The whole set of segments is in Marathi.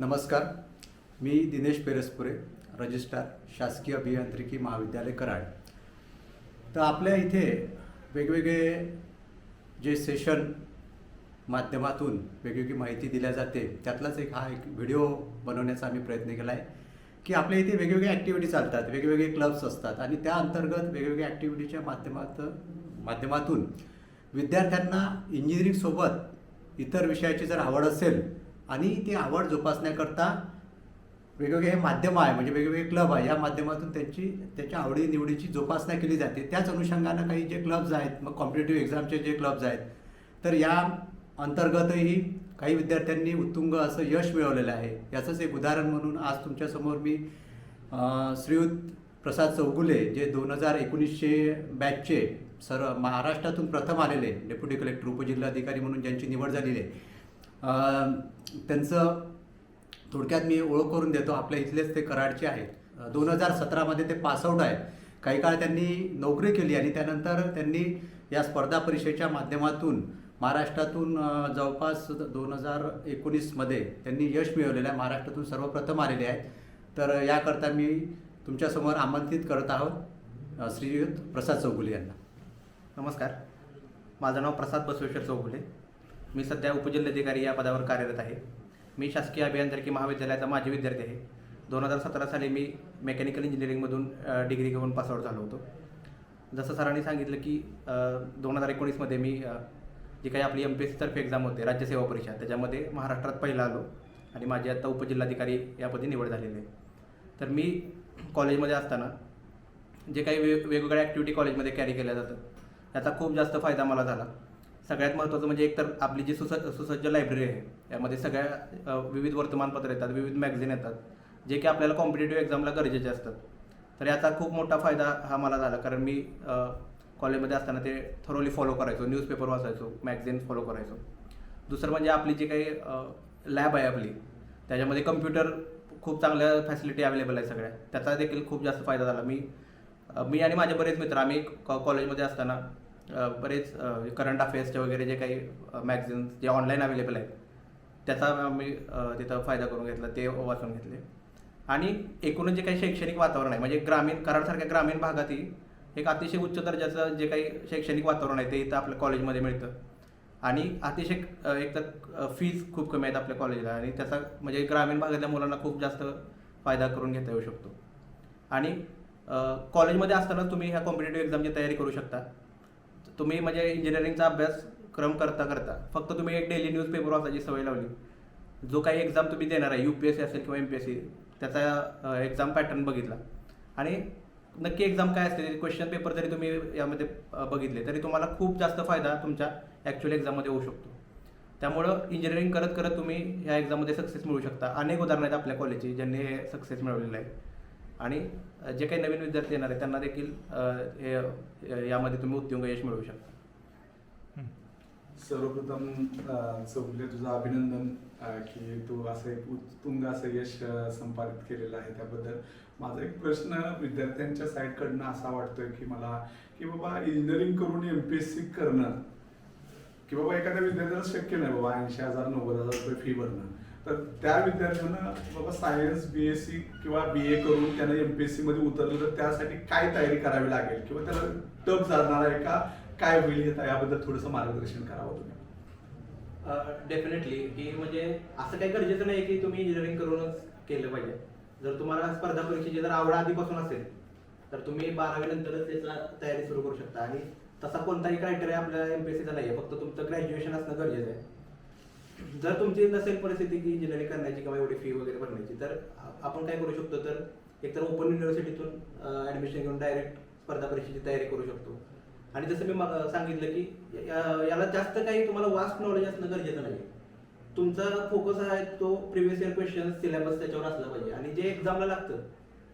नमस्कार. मी दिनेश पेरसपुरे, रजिस्ट्रार, शासकीय अभियांत्रिकी महाविद्यालय कराड. तर आपल्या इथे वेगवेगळे जे सेशन माध्यमातून वेगवेगळी माहिती दिल्या जाते, त्यातलाच हा एक व्हिडिओ बनवण्याचा आम्ही प्रयत्न केला आहे की आपल्या इथे वेगवेगळ्या ॲक्टिव्हिटी चालतात, वेगवेगळे क्लब्स असतात आणि त्या अंतर्गत वेगवेगळ्या ॲक्टिव्हिटीच्या माध्यमातून विद्यार्थ्यांना इंजिनिअरिंगसोबत इतर विषयाची जर आवड असेल आणि ती आवड जोपासण्याकरता वेगवेगळे हे माध्यम आहे, म्हणजे वेगवेगळे क्लब आहे, या माध्यमातून त्याच्या आवडीनिवडीची जोपासना केली जाते. त्याच अनुषंगानं काही जे क्लब्ज आहेत, मग कॉम्पिटेटिव्ह एक्झामचे जे क्लब्ज आहेत, तर या अंतर्गतही काही विद्यार्थ्यांनी उत्तुंग असं यश मिळवलेलं आहे. याचंच एक उदाहरण म्हणून आज तुमच्यासमोर मी श्रीयुत प्रसाद चौगुले, जे 2019चे बॅचचे महाराष्ट्रातून प्रथम आलेले डेप्युटी कलेक्टर उपजिल्हाधिकारी म्हणून ज्यांची निवड झालेली आहे, त्यांचं थोडक्यात मी ओळख करून देतो. आपल्या इथलेच ते कराडचे आहेत. 2017मध्ये ते पासआउट आहेत. काही काळ त्यांनी नोकरी केली आणि त्यानंतर त्यांनी या स्पर्धा परीक्षेच्या माध्यमातून महाराष्ट्रातून जवळपास 2019मध्ये त्यांनी यश मिळवलेलं आहे. महाराष्ट्रातून सर्वप्रथम आलेले आहेत. तर याकरता मी तुमच्यासमोर आमंत्रित करत आहोत श्रीयुत प्रसाद चौगुले यांना. नमस्कार, माझं नाव प्रसाद बसवेश्वर चौगुले. मी सध्या उपजिल्हाधिकारी या पदावर कार्यरत आहे. मी शासकीय अभियांत्रिकी महाविद्यालयाचा माजी विद्यार्थी आहे. 2017 साली मी मेकॅनिकल इंजिनिअरिंगमधून डिग्री घेऊन पासआउट झालो होतो. जसं सरांनी सांगितलं की 2019मध्ये मी जी काही आपली MPSC तर्फे एक्झाम होते, राज्यसेवा परीक्षा, त्याच्यामध्ये महाराष्ट्रात पहिला आलो आणि माझी आता उपजिल्हाधिकारी यापदी निवड झालेली आहे. तर मी कॉलेजमध्ये असताना जे काही वेगवेगळ्या ॲक्टिव्हिटी कॉलेजमध्ये कॅरी केल्या जातात, याचा खूप जास्त फायदा मला झाला. सगळ्यात महत्त्वाचं म्हणजे एकतर आपली जी सुसज्ज लायब्ररी आहे, यामध्ये सगळ्या विविध वर्तमानपत्र येतात, विविध मॅगझिन येतात, जे की आपल्याला कॉम्पिटेटिव्ह एक्झामला गरजेचे असतात. तर याचा खूप मोठा फायदा हा मला झाला, कारण मी कॉलेजमध्ये असताना ते थरोली फॉलो करायचो, न्यूजपेपर वाचायचो, मॅगझिन फॉलो करायचो. दुसरं म्हणजे आपली जी काही लॅब आहे आपली, त्याच्यामध्ये कम्प्युटर खूप चांगल्या फॅसिलिटी अवेलेबल आहे सगळ्या, त्याचा देखील खूप जास्त फायदा झाला. मी आणि माझे बरेच मित्र, आम्ही कॉलेजमध्ये असताना बरेच करंट अफेअर्सचे वगैरे जे काही मॅगझिन्स जे ऑनलाईन अवेलेबल आहेत, त्याचा आम्ही तिथं फायदा करून घेतला, ते वाचून घेतले. आणि एकूणच जे काही शैक्षणिक वातावरण आहे, म्हणजे कराडसारख्या ग्रामीण भागातही एक अतिशय उच्च दर्जाचं जे काही शैक्षणिक वातावरण आहे, ते इथं आपल्या कॉलेजमध्ये मिळतं. आणि अतिशय एकतर फीज खूप कमी आहेत आपल्या कॉलेजला, आणि त्याचा म्हणजे ग्रामीण भागातल्या मुलांना खूप जास्त फायदा करून घेता येऊ शकतो. आणि कॉलेजमध्ये असताना तुम्ही ह्या कॉम्पिटेटिव्ह एक्झामची तयारी करू शकता. तुम्ही म्हणजे इंजिनिअरिंगचा अभ्यासक्रम करता फक्त तुम्ही एक डेली न्यूजपेपर वाचायची सवय लावली, जो काही एक्झाम तुम्ही देणार आहे, UPSC असेल किंवा MPSC, त्याचा एक्झाम पॅटर्न बघितला आणि नक्की एक्झाम काय असते, क्वेश्चन पेपर जरी तुम्ही यामध्ये बघितले, तरी तुम्हाला खूप जास्त फायदा तुमच्या ॲक्च्युअल एक्झाममध्ये होऊ शकतो. त्यामुळं इंजिनिअरिंग करत करत तुम्ही ह्या एक्झाममध्ये सक्सेस मिळवू शकता. अनेक उदाहरणं आहेत आपल्या कॉलेजची ज्यांनी हे सक्सेस मिळवलेलं आहे. आणि जे काही नवीन विद्यार्थी येणार आहेत त्यांना देखील हे यामध्ये तुम्ही उत्तुंग यश मिळवू शकता. सर्वप्रथम चौगुले, तुझं अभिनंदन की तू असं एक उत्तुंग असं यश संपादित केलेलं आहे. त्याबद्दल माझा एक प्रश्न विद्यार्थ्यांच्या साईडकडनं असा वाटतोय की मला की बाबा इंजिनिअरिंग करून MPSC करणं, की बाबा एखाद्या विद्यार्थ्याला शक्य नाही बाबा 80,000 90,000 रुपये फी भरणं, तर त्या विद्यार्थ्यांना बाबा सायन्स BSc किंवा BA करून त्यांना MPSC मध्ये उतरलं तर त्यासाठी काय तयारी करावी लागेल, किंवा त्याला टफ जाणार आहे का, काय होईल, हे याबद्दल थोडंसं मार्गदर्शन करावं तुम्ही. डेफिनेटली की म्हणजे असं काही गरजेचं नाही की तुम्ही इंजिनिअरिंग करूनच केलं पाहिजे. जर तुम्हाला स्पर्धा परीक्षेची जर आवड आधीपासून असेल तर तुम्ही 12वी नंतरच त्याचा तयारी सुरू करू शकता. आणि तसा कोणताही क्रायटेरिया आपल्या MPSCचा नाही आहे, फक्त तुमचं ग्रॅज्युएशन असणं गरजेचं आहे. जर तुमची नसेल परिस्थिती की इंजिनिअरिंग करण्याची किंवा एवढी फी वगैरे भरण्याची, तर आपण काय करू शकतो, तर एकतर ओपन युनिव्हर्सिटीतून ॲडमिशन घेऊन डायरेक्ट स्पर्धा परीक्षेची तयारी करू शकतो. आणि जसं मी सांगितलं की याला जास्त काही तुम्हाला वास्ट नॉलेज असणं गरजेचं नाही. तुमचा फोकस आहे तो प्रिव्हियस इयर क्वेश्चन सिलेबस त्याच्यावर असला पाहिजे, आणि जे एक्झामला लागतं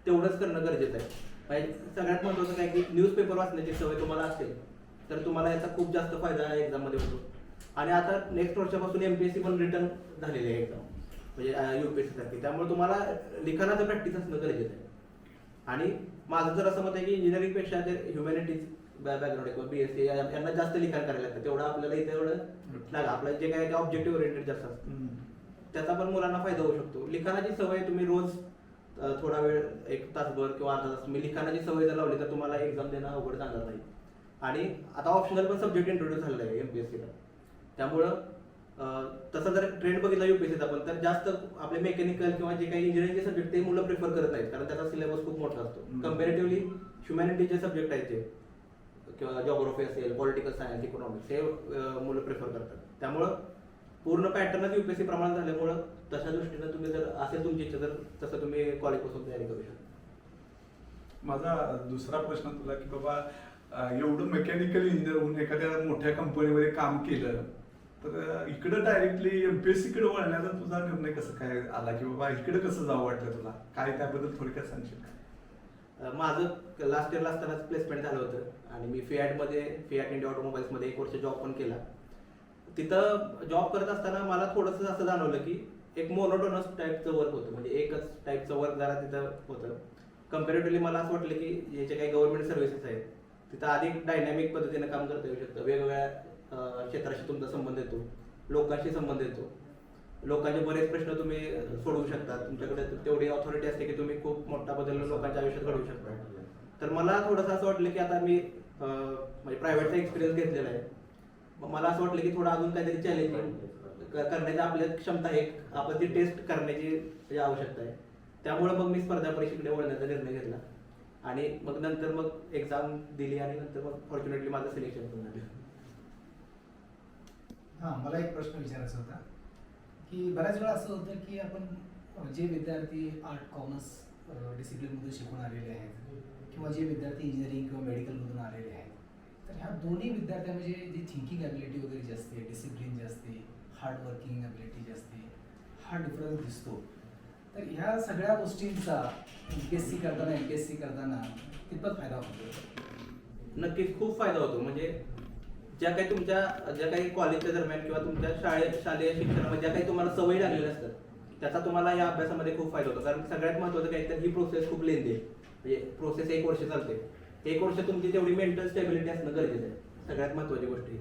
तेवढंच करणं गरजेचं आहे. सगळ्यात महत्त्वाचं काय की न्यूजपेपर वाचण्याची सवय तुम्हाला असेल तर तुम्हाला याचा खूप जास्त फायदा एक्झाममध्ये होतो. आणि आता नेक्स्ट वर्षापासून MPSC पण रिटर्न झालेली आहे एक्झाम, म्हणजे UPSC सारखी. त्यामुळे तुम्हाला लिखाणाचं प्रॅक्टिस असणं गरजेचं आहे. आणि माझं जर असं मत आहे की इंजिनिअरिंगपेक्षा जे ह्युमॅनिटीज बॅकग्राऊंड आहे किंवा BSc यांना जास्त लिखाण करायला लागतं, तेवढं आपल्याला इथे एवढं नाही. आपलं जे काय ऑब्जेक्टिव्ह ओरिएंटेड जास्त असतं. त्याचा पण मुलांना फायदा होऊ शकतो. लिखाणाची सवय तुम्ही रोज थोडा वेळ 1 तासभर किंवा अर्धा तास तुम्ही लिखाणाची सवय जर लावली तर तुम्हाला एक्झाम देणं अवघड जाणार नाही. आणि आता ऑप्शनल पण सब्जेक्ट इंट्रोड्यूस झालेला आहे एमपीएससीला. त्यामुळं तसं जर ट्रेंड बघितला युपीएससीचा पण तर जास्त आपले मेकॅनिकल किंवा जे काही इंजिनिअरिंगचे सब्जेक्ट ते मुलं प्रिफर करत नाहीत, कारण त्याचा सिलेबस खूप मोठा असतो. कम्पॅरेटिव्हली ह्युमॅनिटीचे सब्जेक्ट आहेत ते किंवा जॉग्राफी असेल, पॉलिटिकल सायन्स, इकॉनॉमिक्स हे मुलं प्रिफर करतात. त्यामुळं पूर्ण पॅटर्नच युपीएससी प्रमाण झाल्यामुळं तशा दृष्टीनं तुम्ही जर असेल तुमची इच्छा तर तसं तुम्ही कॉलेजपासून तयारी करू शकता. माझा दुसरा प्रश्न तुला की बाबा एवढं मेकॅनिकल इंजिनियर होऊन एखाद्या मोठ्या कंपनीमध्ये काम केलं तर इकडं डायरेक्टली एमपीएससी कडे वळण्याचा तुझा निर्णय कसं काय आला की बाबा इकडे कसं जावं वाटलं तुला, काय त्याबद्दल थोडक्यात सांगशील का? माझं लास्ट इयरला असतानाच प्लेसमेंट झालं होतं आणि मी फियाट इंडिया ऑटोमोबाईल्समध्ये 1 वर्ष जॉब पण केला. तिथं जॉब करत असताना मला थोडंसं असं जाणवलं की एक मोनोटोनस टाईपचं वर्क होतं, म्हणजे एकच टाईपचं वर्क जरा तिथं होतं. कम्पॅरेटिव्हली मला असं वाटलं की जे काही गव्हर्नमेंट सर्व्हिसेस आहेत तिथं अधिक डायनॅमिक पद्धतीने काम करता येऊ शकतं. वेगवेगळ्या क्षेत्राशी तुमचा संबंध येतो, लोकांशी संबंध येतो, लोकांचे बरेच प्रश्न तुम्ही सोडवू शकता. तुमच्याकडे तेवढी ऑथॉरिटी असते की तुम्ही खूप मोठा बदल लोकांच्या आयुष्यात घडवू शकता. तर मला थोडंसं असं वाटलं की आता मी म्हणजे प्रायव्हेटचा एक्सपिरियन्स घेतलेला आहे, मग मला असं वाटलं की थोडं अजून काहीतरी चॅलेंजिंग करण्याची आपल्या क्षमता आहे, आपण ती टेस्ट करण्याची आवश्यकता आहे. त्यामुळे मग मी स्पर्धा परीक्षेकडे वळण्याचा निर्णय घेतला आणि मग नंतर मग एक्झाम दिली आणि नंतर मग फॉर्च्युनेटली माझं सिलेक्शन पण झालं. हां, मला एक प्रश्न विचारायचा होता की बऱ्याच वेळा असं होतं की आपण जे विद्यार्थी आर्ट कॉमर्स डिसिप्लिनमधून शिकून आलेले आहेत किंवा जे विद्यार्थी इंजिनिअरिंग किंवा मेडिकलमधून आलेले आहेत, तर ह्या दोन्ही विद्यार्थ्यांमध्ये जी थिंकिंग ॲबिलिटी वगैरे जी असते, डिसिप्लिन जी असते, हार्ड वर्किंग ॲबिलिटी जी असते, हा डिफरन्स दिसतो. तर ह्या सगळ्या गोष्टींचा एमपीएससी करताना कितपत फायदा होतो? नक्कीच खूप फायदा होतो. म्हणजे ज्या काही कॉलेजच्या दरम्यान किंवा तुमच्या शालेय शिक्षणामध्ये ज्या काही तुम्हाला सवयी लागलेल्या असतात त्याचा तुम्हाला या अभ्यासामध्ये खूप फायदा होतो. कारण सगळ्यात महत्त्वाचं काय तर ही प्रोसेस खूप लेंदी आहे. म्हणजे प्रोसेस 1 वर्ष चालते. 1 वर्ष तुमची तेवढी मेंटल स्टेबिलिटी असणं गरजेचं आहे, सगळ्यात महत्त्वाची गोष्ट.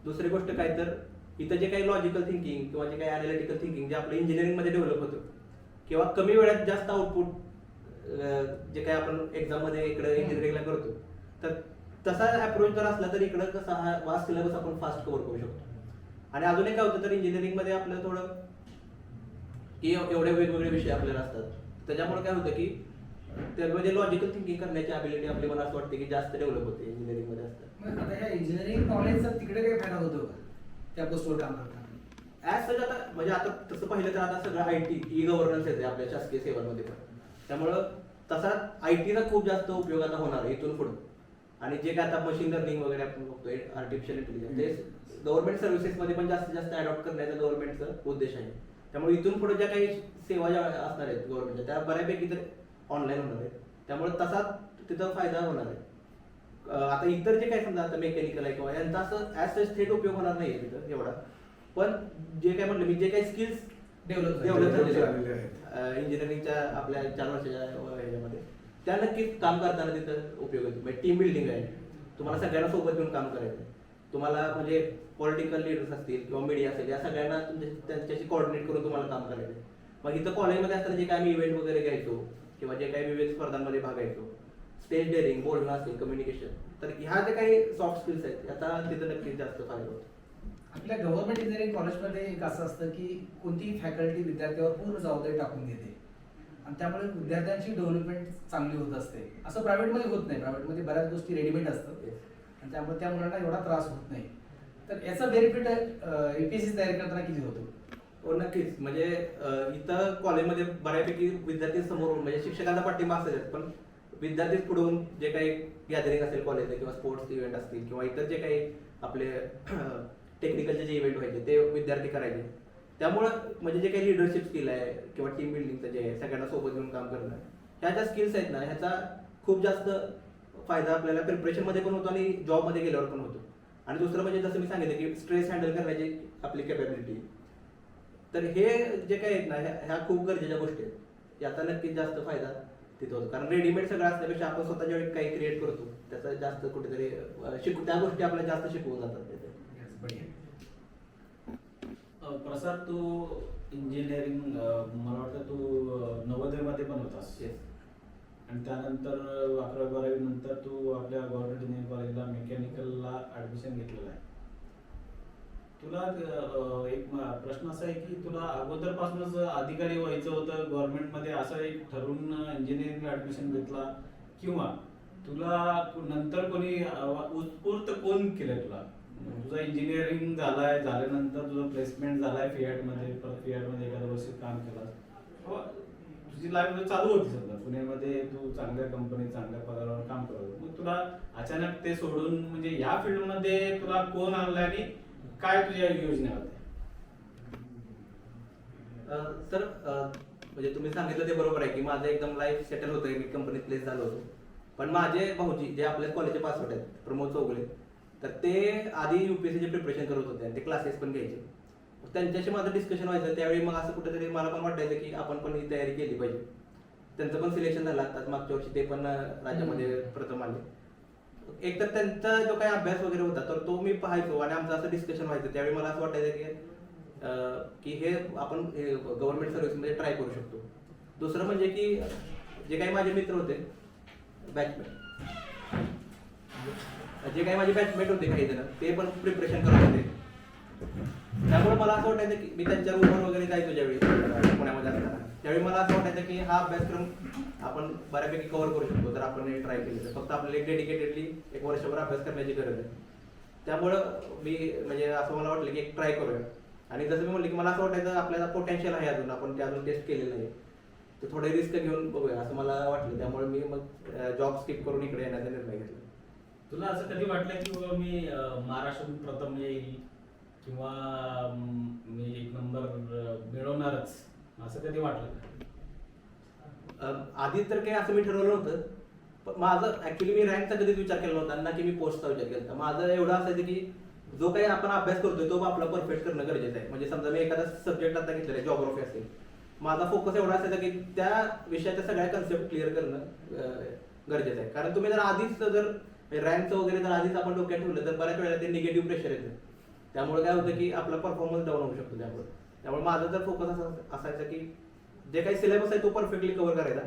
दुसरी गोष्ट काय तर इथं जे काही लॉजिकल थिंकिंग किंवा जे काही अनालिटिकल थिंकिंग जे आपलं इंजिनिअरिंगमध्ये डेव्हलप होतं किंवा कमी वेळात जास्त आउटपुट जे काही आपण एक्झाममध्ये इकडे इंजिनिअरिंगला करतो, तर तसा अप्रोच जर असला तर इकडं कसा हा वास्ट सिलेबस आपण फास्ट कव्हर करू शकतो. आणि अजून एक काय होतं तर इंजिनिअरिंगमध्ये आपलं थोडं की एवढे वेगवेगळे विषय आपल्याला असतात, त्याच्यामुळे काय होतं की त्यामध्ये लॉजिकल थिंकिंग करण्याची ॲबिलिटी आपली मला असं वाटते की जास्त डेव्हलप होते इंजिनिअरिंगमध्ये असतात. मग आता ह्या इंजिनिअरिंग नॉलेजचा तिकडे काही फायदा होतो का त्या पोस्टवर काम करताना? ॲज सच आता म्हणजे आता तसं पाहिलं तर आता सगळं IT ई गव्हर्नन्स येते आपल्या शासकीय सेवांमध्ये पण, त्यामुळं तसा IT खूप जास्त उपयोग आता होणार आहे इथून पुढे. आणि जे काय आता मशीन लर्निंग वगैरे आपण बघतोय, आर्टिफिशियल इंटेलिजन्स, ते गव्हर्नमेंट सर्व्हिसेसमध्ये पण जास्तीत जास्त अडॉप्ट करण्याचा गव्हर्नमेंटचा उद्देश आहे. त्यामुळे इथून पुढे ज्या काही सेवा ज्या असणार आहेत गव्हर्नमेंटच्या त्या बऱ्यापैकी तर ऑनलाईन होणार आहेत. त्यामुळे तसा तिथं फायदा होणार आहे. आता इतर जे काही समजा आता मेकॅनिकल आहे किंवा यांचा असं ॲज सच थेट उपयोग होणार नाही तिथं एवढा, पण जे काय म्हटलं मी जे काही स्किल्स डेव्हलप झालेले आहेत इंजिनिअरिंगच्या आपल्या 4 वर्षाच्या ह्याच्यामध्ये त्या नक्कीच काम करताना तिथं उपयोग होतो. म्हणजे टीम बिल्डिंग आहे, तुम्हाला सगळ्यांना सोबत घेऊन काम करायचं आहे. तुम्हाला म्हणजे पॉलिटिकल लीडर्स असतील किंवा मीडिया असेल या सगळ्यांना त्यांच्याशी कोऑर्डिनेट करून तुम्हाला काम करायचं आहे. मग इथं कॉलेजमध्ये असताना जे काही आम्ही इव्हेंट वगैरे घ्यायचो किंवा जे काही विविध स्पर्धांमध्ये भाग घ्यायचो, स्टेज डेअरिंग, बोलणं असेल, कम्युनिकेशन, तर ह्या जे काही सॉफ्ट स्किल्स आहेत याचा तिथं नक्कीच जास्त फायदा होतो. आपल्या गव्हर्नमेंट इंजिनिअरिंग कॉलेजमध्ये एक असं असतं की कोणतीही फॅकल्टी विद्यार्थ्यावर पूर्ण जबाबदारी टाकून घेते आणि त्यामुळे विद्यार्थ्यांची डेव्हलपमेंट चांगली होत असते. असं प्रायव्हेटमध्ये होत नाही. प्रायव्हेटमध्ये बऱ्याच गोष्टी रेडीमेड असतात आणि त्यामुळे त्या मुलांना एवढा त्रास होत नाही. तर याचा बेनिफिट एमपीएससी तयारी करताना किती होतो? हो नक्कीच. म्हणजे इथं कॉलेजमध्ये बऱ्यापैकी विद्यार्थी समोरून म्हणजे शिक्षकांना पाठिंबा असतात, पण विद्यार्थी पुढून जे काही गॅदरिंग असेल कॉलेजला किंवा स्पोर्ट्स इव्हेंट असतील किंवा इतर जे काही आपले टेक्निकलचे जे इव्हेंट व्हायचे ते विद्यार्थी करायचे. त्यामुळं म्हणजे जे काही लिडरशिप स्किल आहे किंवा टीम बिल्डिंगचं जे आहे, सगळ्यांना सोबत घेऊन काम करणं, ह्या ज्या स्किल्स आहेत ना ह्याचा खूप जास्त फायदा आपल्याला प्रिपरेशनमध्ये पण होतो आणि जॉबमध्ये गेल्यावर पण होतो. आणि दुसरं म्हणजे जसं मी सांगितलं की स्ट्रेस हँडल करण्याची आपली कॅपॅबिलिटी, तर हे जे काही आहेत ना ह्या खूप गरजेच्या गोष्टी आहेत. याचा नक्कीच जास्त फायदा तिथं होतो. कारण रेडीमेड सगळं असण्यापेक्षा आपण स्वतः ज्यावेळी काही क्रिएट करतो त्याचा जास्त कुठेतरी त्या गोष्टी आपल्याला जास्त शिकवून जातात तिथे. प्रसाद, तू इंजिनिअरिंग मला वाटतं तू नवोदयमध्ये पण होतास. येस. आणि त्यानंतर 11वी-12वी नंतर तू आपल्या गव्हर्नमेंट इंजिनिअरिंग कॉलेजला मेकॅनिकलला ॲडमिशन घेतलेलं आहे. तुला एक प्रश्न असा आहे की तुला अगोदरपासूनच अधिकारी व्हायचं होतं गव्हर्नमेंटमध्ये, असं एक ठरवून इंजिनिअरिंगला ॲडमिशन घेतला, किंवा तुला नंतर कोणी उत्स्फूर्त कोण केलंय तुला? तुझं इंजिनिअरिंग झाल्यानंतर तुझं प्लेसमेंट झालाय फियाटमध्ये, परत फियाटमध्ये एखाद्या वर्षी काम केलं, तुझी लाईफ चालू होती समजा पुण्यामध्ये, तू चांगल्या कंपनीत चांगल्या पगारावर काम करत होता. मग तुला अचानक ते सोडून म्हणजे या फील्डमध्ये तुला कोण आणलं आणि काय तुझ्या योजना होत्या? सर म्हणजे तुम्ही सांगितलं ते बरोबर आहे की माझं एकदम लाईफ सेटल होतं, मी कंपनीत प्लेस झालो होतो. पण माझे भाऊजी जे आपल्या कॉलेजचे पासवर्ड आहेत, प्रमोद चौगुले, तर ते आधी UPSCचे प्रिपरेशन करत होते आणि ते क्लासेस पण घ्यायचे. त्यांच्याशी माझं डिस्कशन व्हायचं, त्यावेळी मग असं कुठेतरी मला पण वाटायचं की आपण पण ही तयारी केली पाहिजे. त्यांचं पण सिलेक्शन झालं आताच मागच्या वर्षी, ते पण राज्यामध्ये प्रथम आले. एक तर त्यांचा जो काही अभ्यास वगैरे होता तर तो मी पाहायचो आणि आमचं असं डिस्कशन व्हायचं. त्यावेळी मला असं वाटायचं की हे आपण गव्हर्नमेंट सर्व्हिसमध्ये ट्राय करू शकतो. दुसरं म्हणजे की जे काही माझे मित्र होते, माझे बॅचमेट होते काही जण, ते पण प्रिपरेशन करत होते. त्यामुळे मला असं वाटायचं की मी त्यांच्या रूमवर वगैरे जायचो ज्यावेळी पुण्यामध्ये असताना, त्यावेळी मला असं वाटायचं की हा अभ्यासक्रम आपण बऱ्यापैकी कव्हर करू शकतो जर आपण हे ट्राय केलं तर. फक्त आपल्याला डेडिकेटेडली एक वर्षभर अभ्यास करण्याची गरज आहे. त्यामुळं मी म्हणजे असं मला वाटलं की एक ट्राय करूया. आणि जसं मी म्हटलं की मला असं वाटायचं आपल्याला पोटेन्शियल आहे अजून, आपण ते अजून टेस्ट केलेलं आहे, तर थोडे रिस्क घेऊन बघूया असं मला वाटलं. त्यामुळे मी मग जॉब स्किप करून इकडे येण्याचा निर्णय घेतला. तुला असं कधी वाटलं की बाबा मी महाराष्ट्रातून प्रथम येईल किंवा मी एक नंबर मिळवणारच, असं कधी वाटलं का? आधी तर काही असं मी ठरवलं नव्हतं. पण माझं ऍक्च्युली मी रँकचा कधीच विचार केला नव्हता ना की मी पोस्टचा विचार केला. माझं एवढं असायचं की जो काही आपण अभ्यास करतोय तो आपला परफेक्ट करणं गरजेचं आहे. म्हणजे समजा मी एखादा सब्जेक्ट आता घेतलेला आहे, जॉग्राफी असेल, माझा फोकस एवढा असायचा की त्या विषयाच्या सगळ्या कन्सेप्ट क्लिअर करणं गरजेचं आहे. कारण तुम्ही जर आधीच जर रँकचं वगैरे जर आधीच आपण डोक्यात ठेवलं तर बऱ्याच वेळेला ते निगेटिव्ह प्रेशर येतं. त्यामुळे काय होतं की आपला परफॉर्मन्स डाऊन होऊ शकतो. त्यामुळे माझा जर फोकस असायचा की जे काही सिलेबस आहे तो परफेक्टली कव्हर करायचा,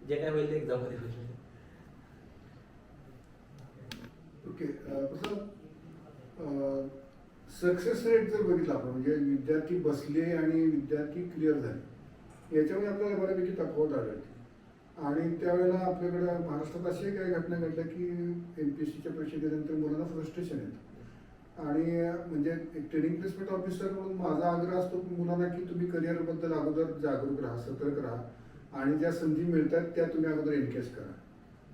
जे काय होईल ते एक्झाम मध्ये होईल. ओके. सक्सेस रेट जर बघितला आपण, म्हणजे विद्यार्थी बसले आणि विद्यार्थी क्लिअर झाले, याच्यामध्ये आपल्याला बऱ्यापैकी तफावत आढळते. आणि त्यावेळेला आपल्याकडे महाराष्ट्रात अशी काही घटना घडल्या की MPSCच्या परीक्षा दिल्यानंतर मुलांना फ्रस्ट्रेशन येतं. आणि म्हणजे एक ट्रेनिंग प्लेसमेंट ऑफिसर म्हणून माझा आग्रह असतो मुलांना की तुम्ही करिअरबद्दल अगोदर जागरूक राहा, सतर्क राहा आणि ज्या संधी मिळतात त्या तुम्ही अगोदर एनकेस करा.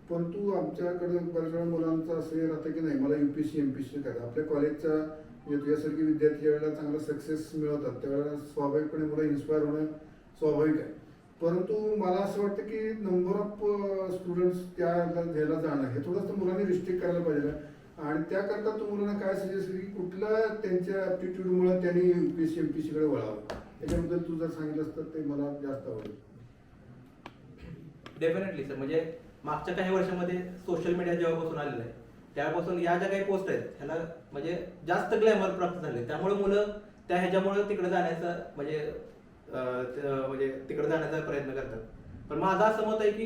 परंतु आमच्याकडे बऱ्याच वेळा मुलांचं असं हे राहतं की नाही मला UPSC MPSC करा. आपल्या कॉलेजचा म्हणजे तुझ्यासारखी विद्यार्थी ज्यावेळेला चांगला सक्सेस मिळवतात त्यावेळेला स्वाभाविकपणे मुलं इन्स्पायर होणं स्वाभाविक आहे. परंतु मला असं वाटतं की नंबर ऑफ स्टुडंट्स त्या ह्याला जाणं हे थोडंसं मुलांनी रिस्ट्रिक्ट करायला पाहिजे. आणि त्याकरता तू मुलांना काय सजेस्ट केली की कुठल्या त्यांच्या ॲप्टिट्यूडमुळे त्यांनी UPSC MPSC कडे वळावं, त्याच्याबद्दल तू जर सांगितलं असतं ते मला जास्त आवडेल. Definitely sir. म्हणजे मागच्या काही वर्षामध्ये सोशल मीडिया जेव्हापासून आलेलं आहे त्यापासून या ज्या काही पोस्ट आहेत ह्याला म्हणजे जास्त ग्लॅमर प्राप्त झाले. त्यामुळे मुलं त्या ह्याच्यामुळे तिकडे जाण्याचा म्हणजे तिकडे जाण्याचा प्रयत्न करतात. पण माझं असं मत आहे की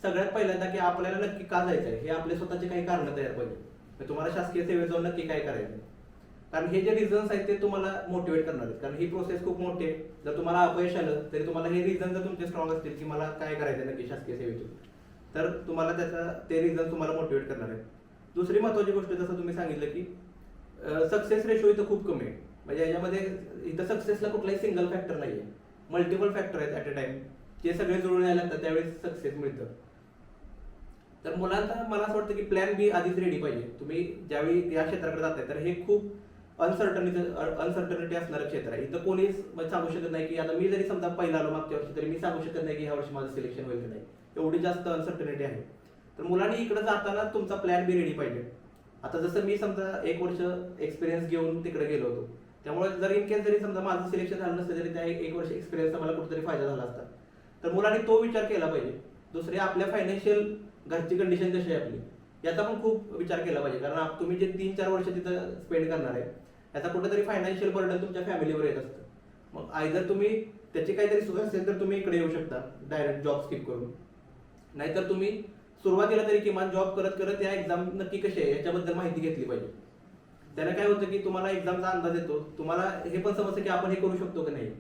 सगळ्यात पहिल्यांदा की आपल्याला नक्की का जायचं आहे हे आपले स्वतःचे काही कारण तयार पाहिजे. तुम्हाला शासकीय सेवेत जाऊन नक्की काय करायचं, कारण हे जे रिझन्स आहेत ते तुम्हाला मोटिवेट करणार आहेत. कारण ही प्रोसेस खूप मोठी आहे. जर तुम्हाला अपयश आलं तरी तुम्हाला हे रिझन जर तुमचे स्ट्रॉंग असतील की मला काय करायचं नक्की शासकीय सेवेतून, तर तुम्हाला ते रिझन तुम्हाला मोटिवेट करणार आहे. दुसरी महत्वाची गोष्ट जसं तुम्ही सांगितलं की सक्सेस रेशो इथं खूप कमी आहे. म्हणजे याच्यामध्ये इथं सक्सेसला कुठलाही सिंगल फॅक्टर नाही आहे, मल्टिपल फॅक्टर आहेत ॲट अ टाइम, जे सगळे जुळून यायला लागतात त्यावेळेस सक्सेस मिळतं. तर मुलांना मला असं वाटतं की प्लॅन बी आधीच रेडी पाहिजे. तुम्ही ज्यावेळी या क्षेत्राकडे जाताय तर हे खूप अनसर्टनिटी असणारं क्षेत्र आहे. इथं कोणीच सांगू शकत नाही की आता मी जरी समजा पहिला आलो मागच्या वर्षी तरी मी सांगू शकत नाही की ह्या वर्षी माझं सिलेक्शन होईल की नाही, एवढी जास्त अनसर्टनिटी आहे. तर मुलांनी इकडे जाताना तुमचा प्लॅन बी रेडी पाहिजे. आता जसं मी समजा 1 वर्ष एक्सपिरियन्स घेऊन तिकडे गेलो होतो, त्यामुळे जर इन केस जरी समजा माझं सिलेक्शन झालं नसतं तरी त्या 1 वर्ष एक्सपिरियन्सचा मला कुठेतरी फायदा झाला असता. तर मुलांनी तो विचार केला पाहिजे. दुसरी आपल्या फायनान्शियल घरची कंडिशन कशी आहे आपली याचा पण खूप विचार केला पाहिजे. कारण तुम्ही जे 3-4 वर्ष तिथं स्पेंड करणार आहे याचा कुठेतरी फायनान्शियल बर्डन तुमच्या फॅमिलीवर येत असतं. मग आयदर तुम्ही त्याची काहीतरी सोय असेल तर तुम्ही इकडे येऊ शकता डायरेक्ट जॉब स्किप करून, नाहीतर तुम्ही सुरुवातीला तरी किमान जॉब करत करत या एक्झाम नक्की कशी आहे याच्याबद्दल माहिती घेतली पाहिजे. त्याला काय होतं की तुम्हाला एक्झामचा अंदाज येतो, तुम्हाला हे पण समजतं की आपण हे करू शकतो की नाही.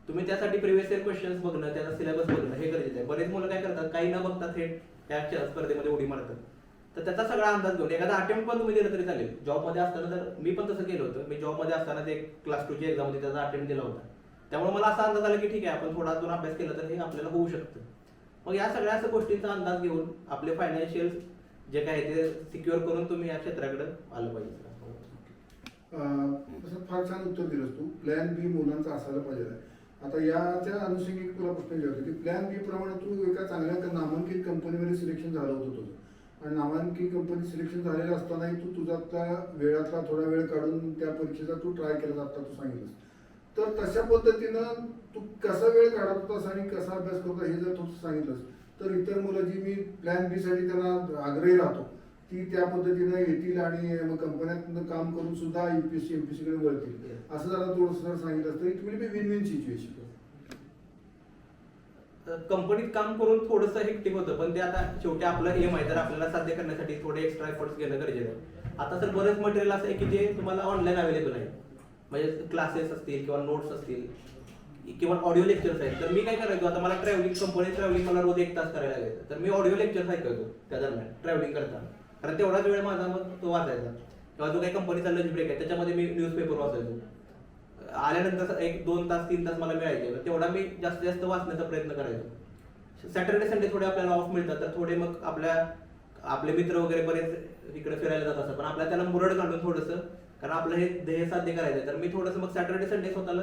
तुम्ही त्यासाठी प्रिव्हियस इयर क्वेश्चन्स बघणं, त्याचा सिलेबस बघणं हे गरजेचं आहे. बरेच मुलं काय करतात, काही न बघता थेट त्या स्पर्धेमध्ये उडी मारतात. तर त्याचा सगळा अंदाज घेऊन एखादा अटेम्प्ट पण तुम्ही दिलं तरी चालेल. जॉबमध्ये असताना तर मी पण तसं केलं होतं. मी जॉबमध्ये असताना ते क्लास 2ची एक्झाम होती, त्याचा अटेम्प्ट दिला होता. त्यामुळे मला असा अंदाज आला की ठीक आहे, आपण थोडा दोन अभ्यास केला तर हे आपल्याला होऊ शकतं. मग या सगळ्या असं गोष्टींचा अंदाज घेऊन आपले फायनान्शियल जे काय ते सिक्युअर करून तुम्ही या क्षेत्राकडे आलं पाहिजे. तसं फार छान उत्तर दिलंस तू. प्लॅन बी मुलांचा असायला पाहिजे. आता याच्या अनुषंगिक तुला प्रश्न विचारतो की प्लॅन बी प्रमाणे तू एका चांगल्या नामांकित कंपनीमध्ये सिलेक्शन झालं होतं तुझं, आणि नामांकित कंपनी सिलेक्शन झालेलं असतानाही तू तुझा वेळातला थोडा वेळ काढून त्या परीक्षेचा तू ट्राय केला आता तू सांगितलंस. तर तशा पद्धतीनं तू कसा वेळ काढत होतास आणि कसा अभ्यास करतो हे जर तू सांगितलंस तर इतर मुलं जी मी प्लॅन बी साठी त्यांना आग्रही राहतो ती त्या पद्धतीनं येतील आणि मग कंपन्यात काम करून सुद्धा यूपीएससी एमपीएससी कडे वळतील. असं जरा थोडंसं सांगितलं तर it will be win win situation. कंपनीत काम करून थोडंसं हेक्टिक होतं, पण ते आता शेवटी आपलं एम आहे तर आपल्याला साध्य करण्यासाठी थोडे एक्स्ट्रा एफर्ट्स घेणं गरजेचं आहे. आता तर बरंच मटेरियल असं आहे की जे तुम्हाला ऑनलाईन अवेलेबल आहे, म्हणजे क्लासेस असतील किंवा नोट्स असतील किंवा ऑडिओ लेक्चर्स आहेत. तर मी काय करायचो, आता मला ट्रॅव्हलिंग मला रोज 1 तास करायला लागायचं, तर मी ऑडिओ लेक्चर्स ऐकायचो त्या दरम्यान ट्रॅव्हलिंग करताना, कारण तेवढाच वेळ माझा मग तो वाचायचा. किंवा जो काही कंपनीचा लंच ब्रेक आहे त्याच्यामध्ये मी न्यूजपेपर वाचायचो. आल्यानंतर 1-2 तास 3 तास मला मिळायचे, तेवढा मी जास्तीत जास्त वाचण्याचा प्रयत्न करायचो. सॅटर्डे संडे थोडे आपल्याला ऑफ मिळतात तर थोडे मग आपले मित्र वगैरे बरेच इकडे फिरायला जात असतात, पण आपल्याला त्याला मुरड घालून थोडंसं, कारण आपलं हे ध्येय साध्य करायचं तर मी थोडंसं मग सॅटर्डे संडे स्वतःला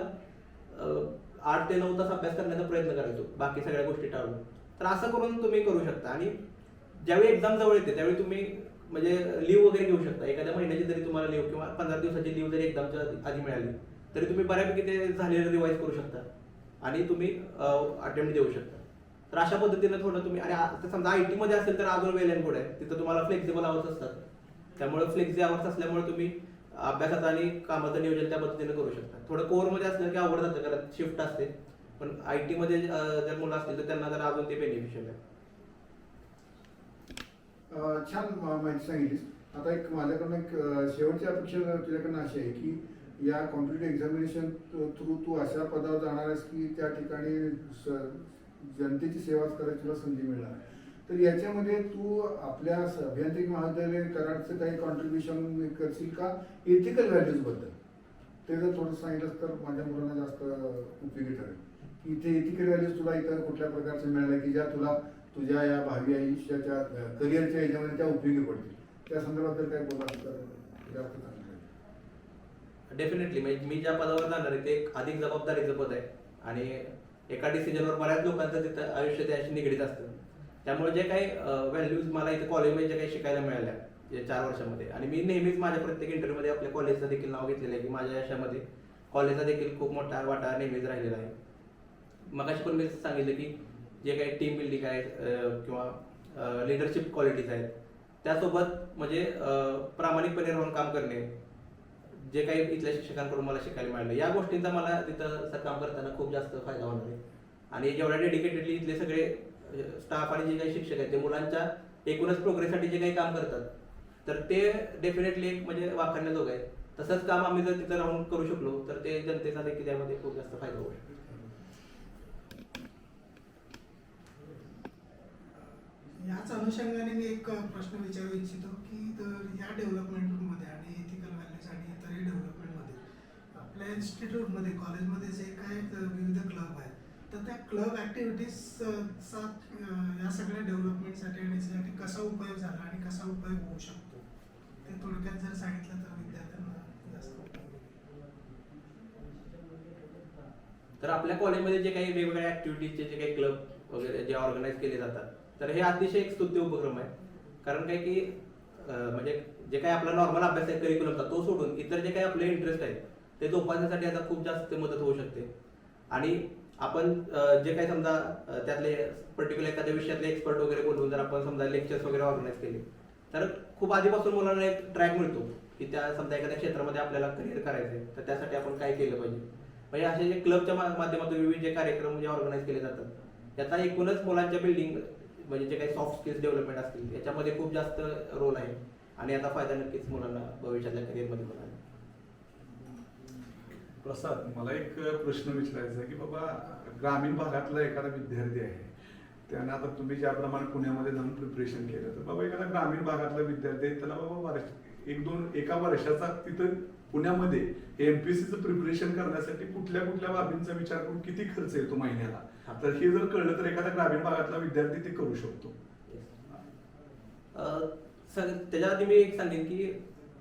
8 ते 9 तास अभ्यास करण्याचा प्रयत्न करायचो, बाकी सगळ्या गोष्टी टाळून. तर असं करून तुम्ही करू शकता. आणि ज्यावेळी एक्झाम जवळ येते त्यावेळी तुम्ही म्हणजे लिव्ह वगैरे घेऊ शकता. एखाद्या महिन्याची जरी तुम्हाला लिव्ह किंवा 15 दिवसाची लिव्ह जरी एक्झामच्या आधी मिळाली तरी तुम्ही बऱ्यापैकी ते झालेलं रिवाईज करू शकता आणि तुम्ही अटेम्प्ट देऊ शकता. तर अशा पद्धतीने थोडं तुम्ही, आणि समजा IT मध्ये असेल तर अजून वेल अँड गुड आहे, तिथं तुम्हाला फ्लेक्झिबल आवर्स असतात. त्यामुळे फ्लेक्झिबल आवर्स असल्यामुळे तुम्ही अभ्यासाचं आणि कामाचं नियोजन त्या पद्धतीने करू शकता. थोडं कोअरमध्ये असलं की अवघड जातं, कारण शिफ्ट असते. पण IT मध्ये जर मुलं असतील तर त्यांना जर अजून ते बेनिफिशियल आहे. छान माहिती सांगितलीस. आता एक माझ्याकडनं एक शेवटची अपेक्षा तुझ्याकडनं अशी आहे की या कॉम्पिटिटिव्ह एक्झामिनेशन थ्रू तू अशा पदावर जाणार आहेस की त्या ठिकाणी जनतेची सेवा करायची तुला संधी मिळणार. तर याच्यामध्ये तू आपल्या अभियांत्रिकी महाविद्यालय कराडचं काही कॉन्ट्रीब्युशन करशील का एथिकल व्हॅल्यूज बद्दल? ते जर थोडं सांगितलंस तर माझ्या मुलांना जास्त उपयोगी ठरेल. की इथे एथिकल व्हॅल्यूज तुला इतर कुठल्या प्रकारचे मिळाल्या की ज्या तुला तुझ्या या भावी आयुष्याच्या करिअरच्या याच्यामध्ये त्या उपयोगी पडतील. त्या संदर्भात जर काय बोला तर जास्त चांगलं. डेफिनेटली मी ज्या पदावर जाणार आहे ते एक अधिक जबाबदारीचं पद आहे आणि एका डिसिजनवर बऱ्याच लोकांचं तिथं आयुष्य त्याशी निगडीत असतं. त्यामुळे जे काही व्हॅल्यूज मला इथे कॉलेजमध्ये जे काही शिकायला मिळाल्या या 4 वर्षामध्ये, आणि मी नेहमीच माझ्या प्रत्येक इंटरव्ह्यूमध्ये आपल्या कॉलेजचं देखील नाव घेतलेलं आहे की माझ्या यशामध्ये कॉलेजचा देखील खूप मोठा वाटा नेहमीच राहिलेला आहे. मगाशी पण मी सांगितलं की जे काही टीम बिल्डिंग आहे किंवा लिडरशिप क्वालिटीज आहेत, त्यासोबत म्हणजे प्रामाणिकपणे राहून काम करणे, जे काही इथल्या शिक्षकांकडून मला शिकायला मिळालं, या गोष्टींचा मला तिथं काम करताना खूप जास्त फायदा होणार आहे. आणि जेवढ्या डेडिकेटेडली इथले सगळे स्टाफ आणि जे काही शिक्षक आहेत ते मुलांच्या एकूणच प्रोग्रेससाठी जे काही काम करतात तर ते डेफिनेटली एक म्हणजे वाखाणण्याजोगं आहे. तसंच काम आम्ही जर तिथं राहून करू शकलो तर ते जनतेचा देखील त्यामध्ये खूप जास्त फायदा होऊ शकतो. याच अनुषंगाने मी एक प्रश्न विचारू इच्छितो की तर या डेव्हलपमेंटमध्ये आणि एथिकल व्हॅल्यूज आणि इतरही डेव्हलपमेंटमध्ये आपल्या इन्स्टिट्यूटमध्ये कॉलेजमध्ये जे काय विविध क्लब आहेत तर त्या क्लब ॲक्टिव्हिटीज या सगळ्या डेव्हलपमेंटसाठी आणि यासाठी कसा उपयोग झाला आणि कसा उपयोग होऊ शकतो ते थोडक्यात जर सांगितलं तर विद्यार्थ्यांना जास्त उपयोग होईल. तर आपल्या कॉलेजमध्ये जे काही वेगवेगळ्या ऍक्टिव्हिटीजचे जे काही क्लब वगैरे जे ऑर्गनाईज केले जातात तर हे अतिशय एक स्तुत्य उपक्रम आहे. कारण काय की म्हणजे जे काही आपला नॉर्मल अभ्यास आहे करिक्युलमचा तो सोडून इतर जे काही आपले इंटरेस्ट आहेत ते जोपासण्यासाठी आता खूप जास्त मदत होऊ शकते. आणि आपण जे काही समजा त्यातले पर्टिक्युलर एखाद्या विषयातले एक्सपर्ट वगैरे बोलून जर आपण समजा लेक्चर्स वगैरे ऑर्गनाईज केले तर खूप आधीपासून मुलांना एक ट्रॅक मिळतो की त्या समजा एखाद्या क्षेत्रामध्ये आपल्याला करिअर करायचं आहे तर त्यासाठी आपण काय केलं पाहिजे. म्हणजे असे जे क्लबच्या माध्यमातून विविध जे कार्यक्रम जे ऑर्गनाईज केले जातात त्याचा एकूणच मुलांच्या बिल्डिंग म्हणजे जे काही सॉफ्ट स्किल्स डेव्हलपमेंट असतील याच्यामध्ये खूप जास्त रोल आहे आणि याचा फायदा नक्कीच मुलांना भविष्यातल्या करिअरमध्ये होणार आहे. प्रसाद, मला एक प्रश्न विचारायचा आहे की बाबा ग्रामीण भागातला एखादा विद्यार्थी आहे, त्यानं आता तुम्ही ज्याप्रमाणे पुण्यामध्ये जाऊन प्रिपरेशन केलं, तर बाबा एखादा ग्रामीण भागातला विद्यार्थी आहे, त्याला बाबा एका वर्षाचा तिथं पुण्यामध्ये एमपीएससीचं प्रिपरेशन करण्यासाठी कुठल्या कुठल्या बाबींचा विचार करून किती खर्च येतो महिन्याला, तर हे जर कळलं तर एखादा ग्रामीण भागातला विद्यार्थी ते करू शकतो. त्याच्या आधी मी एक सांगेन की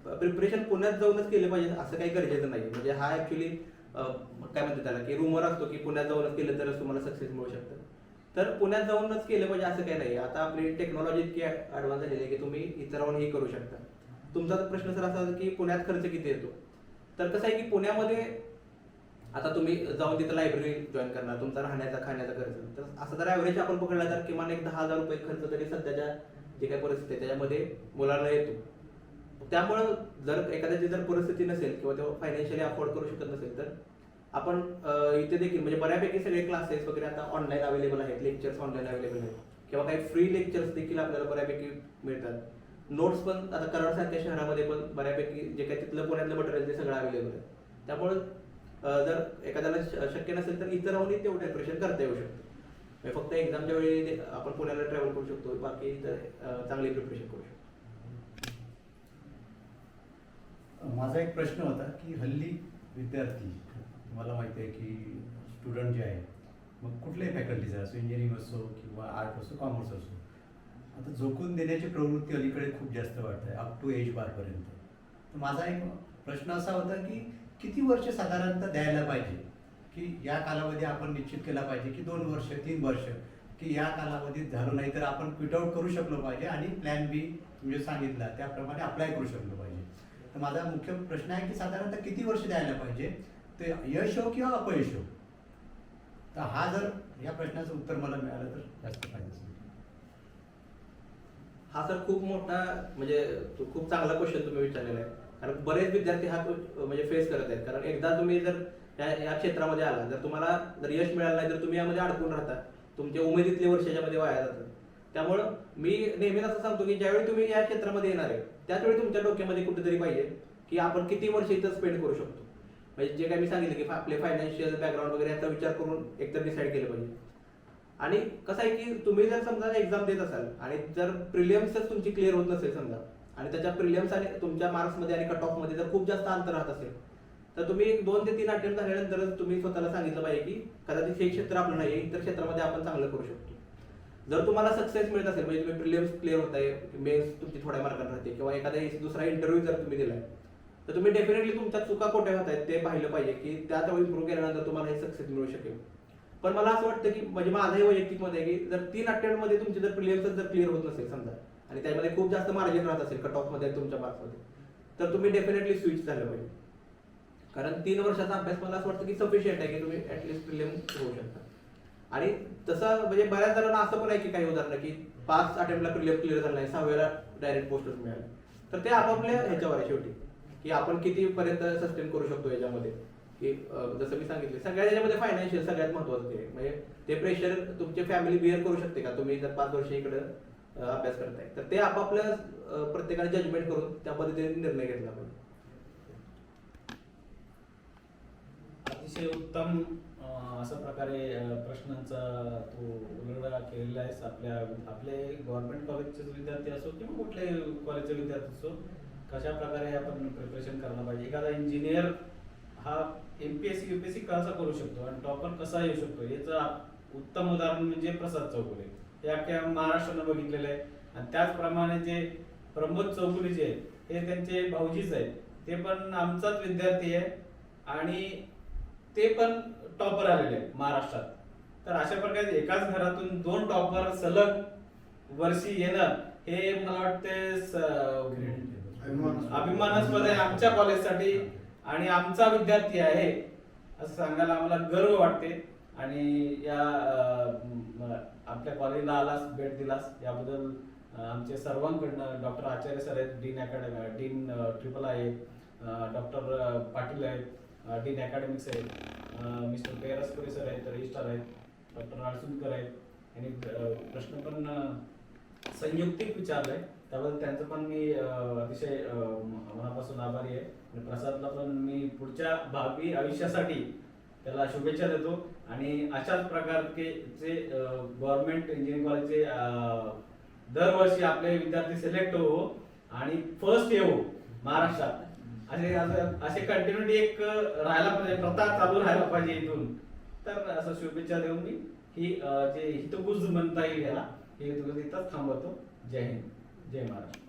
प्रिपरेशन पुण्यात जाऊनच केलं पाहिजे असं काही गरजेचं नाही. म्हणजे हा ऍक्च्युली काय म्हणतात त्याला की रुमर असतो की पुण्यात जाऊनच केलं तरच तुम्हाला सक्सेस मिळू शकतं. तर पुण्यात जाऊनच केलं पाहिजे असं काही नाही. आता आपली टेक्नॉलॉजी इतकी ऍडव्हान्स झालेली आहे की तुम्ही इतर राहूनही करू शकता. तुमचा प्रश्न सर असा होता की पुण्यात खर्च किती येतो. तर कसं आहे की पुण्यामध्ये आता तुम्ही जाऊन तिथं लायब्ररी जॉईन करणार, तुमचा राहण्याचा खाण्याचा खर्च, तर असं जर ऍव्हरेज आपण पकडला तर किमान एक 10,000 रुपये खर्च तरी सध्याच्या जे काही परिस्थिती आहे त्याच्यामध्ये मुलांना येतो. त्यामुळं जर एखाद्याची जर परिस्थिती नसेल किंवा तो फायनान्शियली अफोर्ड करू शकत नसेल तर आपण इथे देखील म्हणजे बऱ्यापैकी सगळे क्लासेस वगैरे आता ऑनलाईन अवेलेबल आहेत, लेक्चर्स ऑनलाईन अवेलेबल आहेत किंवा काही फ्री लेक्चर्स देखील आपल्याला बऱ्यापैकी मिळतात. नोट्स पण आता कराडसारख्या शहरामध्ये पण बऱ्यापैकी जे काही तिथलं पुण्यातलं मटेरियल ते सगळं अवेलेबल आहे. त्यामुळं जर एखाद्याला शक्य नसेल तर इतर राहूनही तेवढं प्रिपरेशन करता येऊ शकतं. म्हणजे फक्त एक्झामच्या वेळी आपण पुण्याला ट्रॅव्हल करू शकतो, बाकी तर चांगली प्रिपरेशन करू शकतो. माझा एक प्रश्न होता की हल्ली विद्यार्थी, तुम्हाला माहिती आहे की स्टुडंट जे आहे मग कुठल्याही फॅकल्टीचा असो, इंजिनिअरिंग असो किंवा आर्ट असो, कॉमर्स असो, आता झोकून देण्याची प्रवृत्ती अलीकडे खूप जास्त वाढत आहे अप टू एज बारपर्यंत. तर माझा एक प्रश्न असा होता की किती वर्ष साधारणतः द्यायला पाहिजे, की या कालावधी आपण निश्चित केला पाहिजे की 2 वर्ष 3 वर्ष, की या कालावधीत झालं नाही तर आपण क्विट आउट करू शकलो पाहिजे आणि प्लॅन बी तुम्ही जे सांगितला त्याप्रमाणे अप्लाय करू शकलो पाहिजे. तर माझा मुख्य प्रश्न आहे की साधारणतः किती वर्ष द्यायला पाहिजे, ते यश हो किंवा अपयश हो. तर हा जर या प्रश्नाचं उत्तर मला मिळालं तर जास्त फायदा असेल. हा सर खूप मोठा म्हणजे खूप चांगला क्वेश्चन तुम्ही विचारलेला आहे. कारण बरेच विद्यार्थी हा म्हणजे फेस करत आहेत. कारण एकदा तुम्ही जर या क्षेत्रामध्ये आला, जर तुम्हाला जर यश मिळालं नाही तर तुम्ही यामध्ये अडकून राहता, तुमच्या उमेदीतले वर्ष याच्यामध्ये वाया जातात. त्यामुळं मी नेहमीच असं सांगतो की ज्यावेळी तुम्ही या क्षेत्रामध्ये येणार आहे त्याचवेळी तुमच्या डोक्यामध्ये कुठेतरी पाहिजे की आपण किती वर्ष इथं स्पेंड करू शकतो. म्हणजे जे काही मी सांगितलं की आपले फायनान्शियल बॅकग्राऊंड वगैरे याचा विचार करून एकतर डिसाईड केलं पाहिजे. आणि कसं आहे की तुम्ही जर समजा एक्झाम देत असाल आणि जर प्रिलियम्सच तुमची क्लिअर होत नसेल समजा, आणि त्याच्या प्रिलियम्स आणि तुमच्या मार्क्समध्ये आणि कट ऑफमध्ये जर खूप जास्त अंतर राहत असेल तर तुम्ही 2 ते 3 अटेम्प्ट झाल्यानंतरच तुम्ही स्वतःला सांगितलं पाहिजे की कदाचित हे क्षेत्र आपलं नाही, इतर क्षेत्रामध्ये आपण चांगलं करू शकतो. जर तुम्हाला सक्सेस मिळत असेल म्हणजे तुम्ही प्रिलियम्स क्लिअर होत आहे, मेन्स तुमची थोड्या मार्कात राहते किंवा एखादा दुसरा इंटरव्ह्यू जर तुम्ही दिलाय तर तुम्ही डेफिनेटली तुमच्या चुका कोठे होत आहेत ते पाहिलं पाहिजे की त्यात इम्प्रूव्ह केल्यानंतर तुम्हाला हे सक्सेस मिळू शकेल. पण मला असं वाटतं की म्हणजे माझंही वैयक्तिक मत आहे की जर 3 अटेम्प्ट मध्ये तुमचे जर प्रिलियम्स जर क्लिअर होत नसेल समजा आणि त्यामध्ये खूप जास्त मार्जिन राहत असेल कट ऑफ मध्ये तुमच्या मार्क्समध्ये, तर तुम्ही डेफिनेटली स्विच झालं पाहिजे. कारण 3 वर्षाचा अभ्यास मला असं वाटतं की सफिशियंट आहे की तुम्ही ऍटलीस्ट प्रिलियम होऊ शकता. आणि तसं म्हणजे बऱ्याच जणांना असं पण आहे की काही उदाहरणं की 5 अटेम्प्टला प्रिलियम क्लिअर झालं नाही, 6व्याला डायरेक्ट पोस्टच मिळाले. तर ते आपापल्या ह्याच्यावर आहे शेवटी की आपण किती पर्यंत सस्टेन करू शकतो याच्यामध्ये. की जसं मी सांगितलं सगळ्या याच्यामध्ये फायनान्शियल सगळ्यात महत्वाचं ते म्हणजे ते प्रेशर तुमची फॅमिली बिअर करू शकते का तुम्ही जर 5 वर्ष इकडे अभ्यास करताय, तर ते आपापल्या प्रत्येकाने जजमेंट करून त्या पद्धतीने निर्णय घेतला पाहिजे. अतिशय उत्तम अशा प्रकारे प्रश्नांचा तू उलगडा केलेला आहेस. आपले गव्हर्नमेंट कॉलेजचे विद्यार्थी असो किंवा कुठल्याही कॉलेजचे विद्यार्थी असो, कशा प्रकारे आपण प्रिपरेशन करायला पाहिजे. एखादा इंजिनियर हा एमपीएससी यूपीएससी कसा करू शकतो आणि टॉपर कसा येऊ शकतो याचं उत्तम उदाहरण म्हणजे प्रसाद चौगुले. हे अख्ख्या महाराष्ट्रानं बघितलेलं आहे. आणि त्याचप्रमाणे जे प्रमोद चौगुले जे आहेत हे त्यांचे भाऊजीच आहेत, ते पण आमचाच विद्यार्थी आहे आणि ते पण टॉपर आलेले आहेत महाराष्ट्रात. तर अशा प्रकारे एकाच घरातून 2 टॉपर सलग वर्षी येणं हे मला वाटते अभिमानास्पद आहे आमच्या कॉलेजसाठी आणि आमचा विद्यार्थी आहे असं सांगायला आम्हाला गर्व वाटते. आणि या आपल्या कॉलेजला आलास, भेट दिलास याबद्दल आमचे सर्वांकडनं डॉक्टर आचार्य सर आहेत, डीन अकॅडमी, डीन ट्रिपल आहे, डॉक्टर पाटील आहेत, डीन अकॅडमिक्स आहेत, मिस्टर पेरासपुरे सर आहेत, रजिस्ट्रार आहेत, डॉक्टर अडसुणकर आहेत यांनी प्रश्न पण संयुक्तिक विचारलाय, त्याबद्दल त्यांचं पण मी अतिशय मनापासून आभारी आहे. आणि प्रसादला पण मी पुढच्या भावी आयुष्यासाठी त्याला शुभेच्छा देतो आणि अशाच प्रकारचे जे गव्हर्नमेंट इंजिनिअरिंग कॉलेजचे दरवर्षी आपले विद्यार्थी सिलेक्ट हो आणि फर्स्ट येऊ महाराष्ट्रात असे कंटिन्युटी एक राहायला पाहिजे, प्रथा चालू राहायला पाहिजे इथून. तर असं शुभेच्छा देऊन मी ही जे हितगुज म्हणता येईल याला हे हितगुज इथंच थांबवतो. जय हिंद, जय महाराष्ट्र.